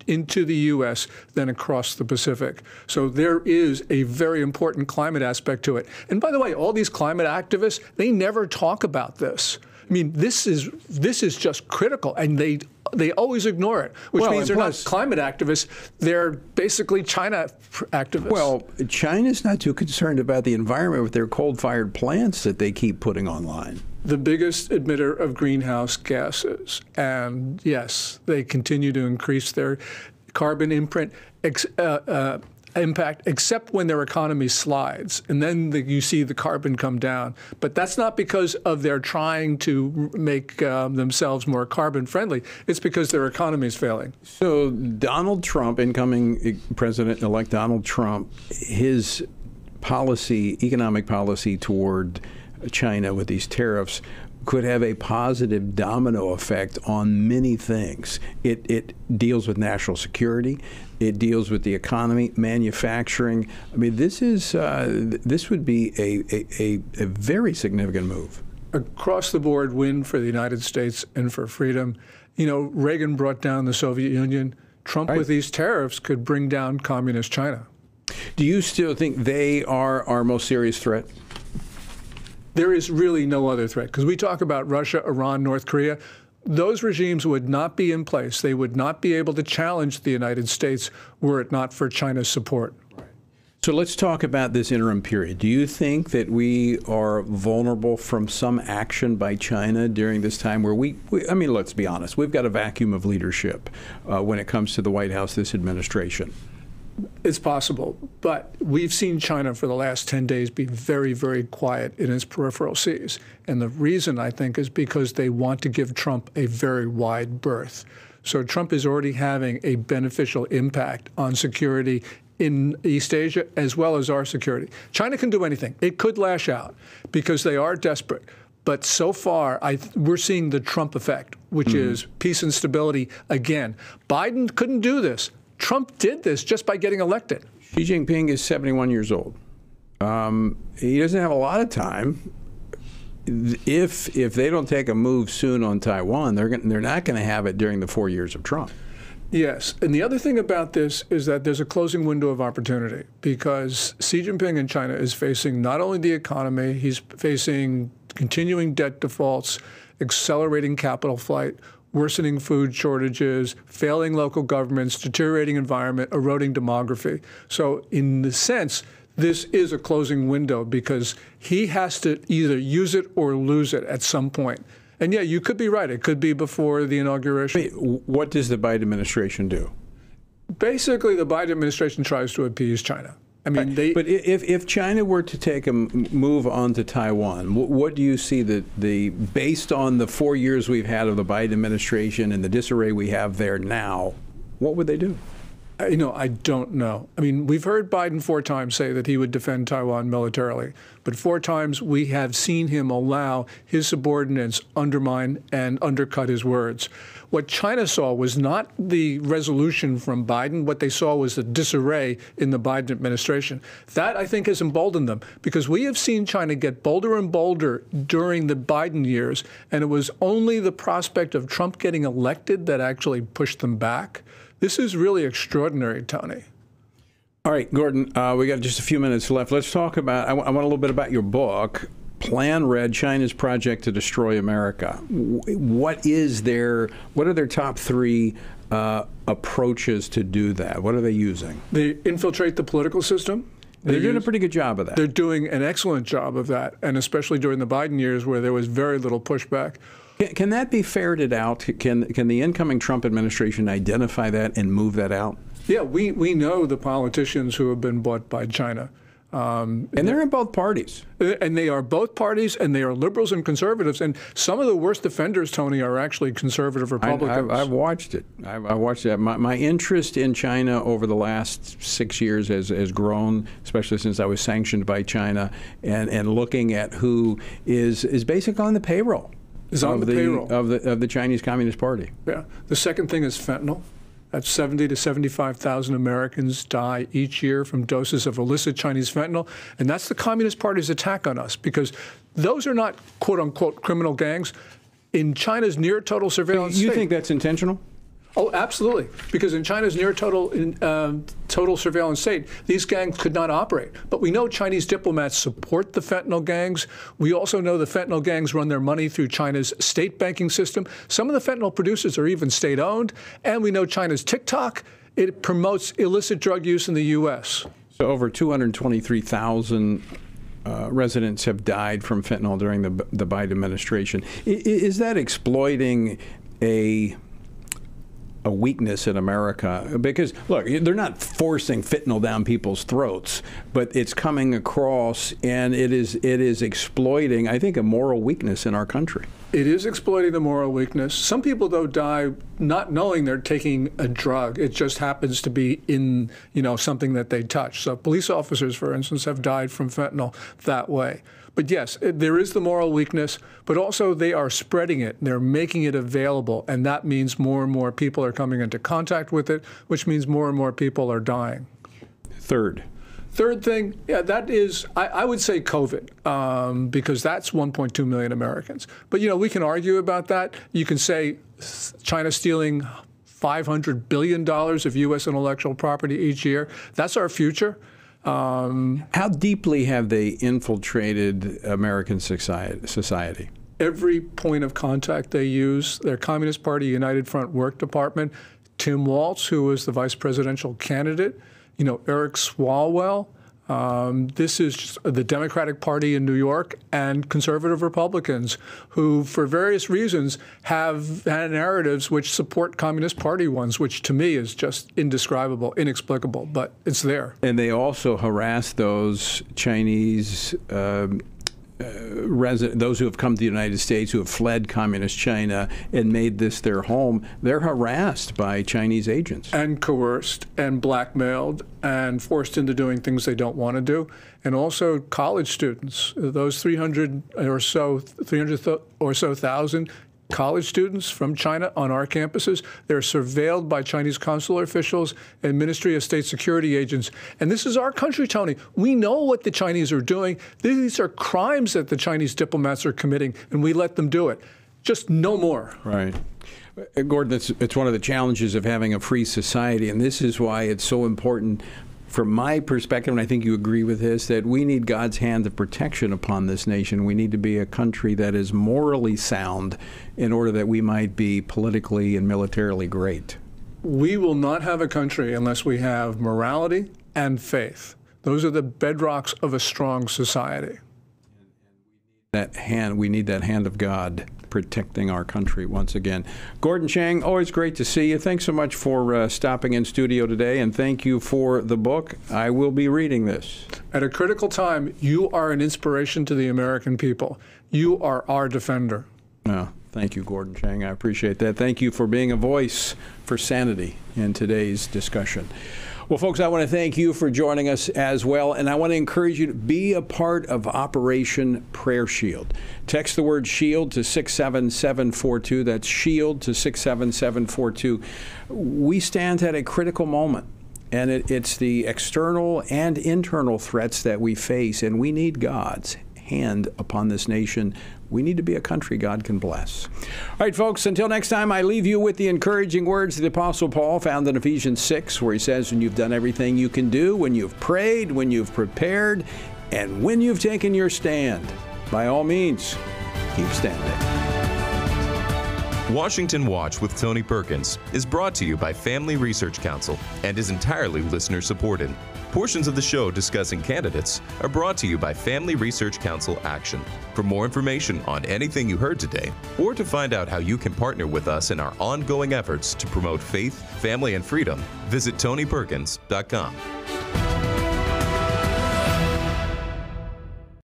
into the U.S. than across the Pacific. So there is a very important climate aspect to it. And by the way, all these climate activists, they never talk about this. I mean, this is just critical, and they always ignore it, which means they're not climate activists. They're basically China activists.
Well, China's not too concerned about the environment with their coal-fired plants that they keep putting online.
The biggest emitter of greenhouse gases. And yes, they continue to increase their carbon impact, except when their economy slides. And then you see the carbon come down. But that's not because of their trying to make themselves more carbon friendly. It's because their economy is failing.
So Donald Trump, incoming President-elect Donald Trump, his economic policy toward China with these tariffs could have a positive domino effect on many things. It deals with national security. It deals with the economy, manufacturing. I mean, this would be a very significant move.
Across the board win for the United States and for freedom. You know, Reagan brought down the Soviet Union. Trump with these tariffs could bring down communist China.
Do you still think they are our most serious threat?
There is really no other threat, because we talk about Russia, Iran, North Korea. Those regimes would not be in place. They would not be able to challenge the United States were it not for China's support.
So let's talk about this interim period. Do you think that we are vulnerable from some action by China during this time where let's be honest, we've got a vacuum of leadership when it comes to the White House, this administration?
It's possible, but we've seen China for the last 10 days be very, very quiet in its peripheral seas. And the reason, I think, is because they want to give Trump a very wide berth. So Trump is already having a beneficial impact on security in East Asia as well as our security. China can do anything. It could lash out because they are desperate. But so far, we're seeing the Trump effect, which is peace and stability again. Biden couldn't do this. Trump did this just by getting elected.
Xi Jinping is 71 years old. He doesn't have a lot of time. If they don't take a move soon on Taiwan, they're not going to have it during the 4 years of Trump.
Yes, and the other thing about this is that there's a closing window of opportunity because Xi Jinping in China is facing not only the economy, he's facing continuing debt defaults, accelerating capital flight, worsening food shortages, failing local governments, deteriorating environment, eroding demography. So in the sense, this is a closing window because he has to either use it or lose it at some point. And yeah, you could be right. It could be before the inauguration.
What does the Biden administration do?
Basically, the Biden administration tries to appease China. I mean,
but if China were to take a move onto Taiwan, what do you see based on the 4 years we've had of the Biden administration and the disarray we have there now, what would they do?
I don't know. I mean, we've heard Biden 4 times say that he would defend Taiwan militarily, but 4 times we have seen him allow his subordinates undermine and undercut his words. What China saw was not the resolution from Biden. What they saw was the disarray in the Biden administration. That, I think, has emboldened them because we have seen China get bolder and bolder during the Biden years, and it was only the prospect of Trump getting elected that actually pushed them back. This is really extraordinary, Tony.
All right, Gordon, we got just a few minutes left. Let's talk about, I want a little bit about your book, Plan Red, China's Project to Destroy America. What are their top 3 approaches to do that? What are they using?
They infiltrate the political system.
They're doing a pretty good job of that.
They're doing an excellent job of that, and especially during the Biden years where there was very little pushback.
Can that be ferreted out? Can the incoming Trump administration identify that and move that out?
Yeah, we know the politicians who have been bought by China.
And they're in both parties.
And they are both parties, and they are liberals and conservatives. And some of the worst offenders, Tony, are actually conservative Republicans.
I've watched it. I watched that. My interest in China over the last 6 years has grown, especially since I was sanctioned by China, and looking at who is basically on the payroll.
Is on the payroll
of the Chinese Communist Party.
Yeah. The second thing is fentanyl. That's 70 to 75,000 Americans die each year from doses of illicit Chinese fentanyl. And that's the Communist Party's attack on us, because those are not, quote unquote, criminal gangs. In China's near total surveillance
You think that's intentional?
Oh, absolutely. Because in China's near total surveillance state, these gangs could not operate. But we know Chinese diplomats support the fentanyl gangs. We also know the fentanyl gangs run their money through China's state banking system. Some of the fentanyl producers are even state-owned. And we know China's TikTok, it promotes illicit drug use in the U.S.
So over 223,000 residents have died from fentanyl during the Biden administration. Is that exploiting a weakness in America? Because, look, they're not forcing fentanyl down people's throats, but it's coming across, and it is exploiting, I think, a moral weakness in our country.
It is exploiting the moral weakness. Some people, though, die not knowing they're taking a drug. It just happens to be in, something that they touch. So police officers, for instance, have died from fentanyl that way. But yes, there is the moral weakness, but also they are spreading it. They're making it available, and that means more and more people are coming into contact with it, which means more and more people are dying.
Third
thing, yeah, that is, I would say COVID, because that's 1.2 million Americans. But, we can argue about that. You can say China stealing $500 billion of U.S. intellectual property each year. That's our future.
How deeply have they infiltrated American society?
Every point of contact they use. Their Communist Party United Front Work Department, Tim Walz, who was the vice presidential candidate, Eric Swalwell. This is just the Democratic Party in New York, and conservative Republicans who, for various reasons, have had narratives which support Communist Party ones, which to me is just indescribable, inexplicable, but it's there.
And they also harass those Chinese those who have come to the United States, who have fled communist China and made this their home. They're harassed by Chinese agents.
And coerced and blackmailed and forced into doing things they don't want to do. And also college students, those 300 or so thousand college students from China on our campuses. They're surveilled by Chinese consular officials and Ministry of State Security agents. And this is our country, Tony. We know what the Chinese are doing. These are crimes that the Chinese diplomats are committing, and we let them do it. Just no more.
Right. Gordon, it's one of the challenges of having a free society, and this is why it's so important, from my perspective, and I think you agree with this, that we need God's hand of protection upon this nation. We need to be a country that is morally sound in order that we might be politically and militarily great.
We will not have a country unless we have morality and faith. Those are the bedrocks of a strong society.
We need that hand of God protecting our country once again. Gordon Chang, always great to see you. Thanks so much for stopping in studio today, and thank you for the book. I will be reading this.
At a critical time, you are an inspiration to the American people. You are our defender.
Thank you, Gordon Chang. I appreciate that. Thank you for being a voice for sanity in today's discussion. Well, folks, I want to thank you for joining us as well, and I want to encourage you to be a part of Operation Prayer Shield. Text the word SHIELD to 67742. That's SHIELD to 67742. We stand at a critical moment, and it's the external and internal threats that we face, and we need God's hand upon this nation. We need to be a country God can bless. All right, folks, until next time, I leave you with the encouraging words of the Apostle Paul found in Ephesians 6, where he says, when you've done everything you can do, when you've prayed, when you've prepared, and when you've taken your stand, by all means, keep standing.
Washington Watch with Tony Perkins is brought to you by Family Research Council and is entirely listener-supported. Portions of the show discussing candidates are brought to you by Family Research Council Action. For more information on anything you heard today, or to find out how you can partner with us in our ongoing efforts to promote faith, family, and freedom, visit TonyPerkins.com.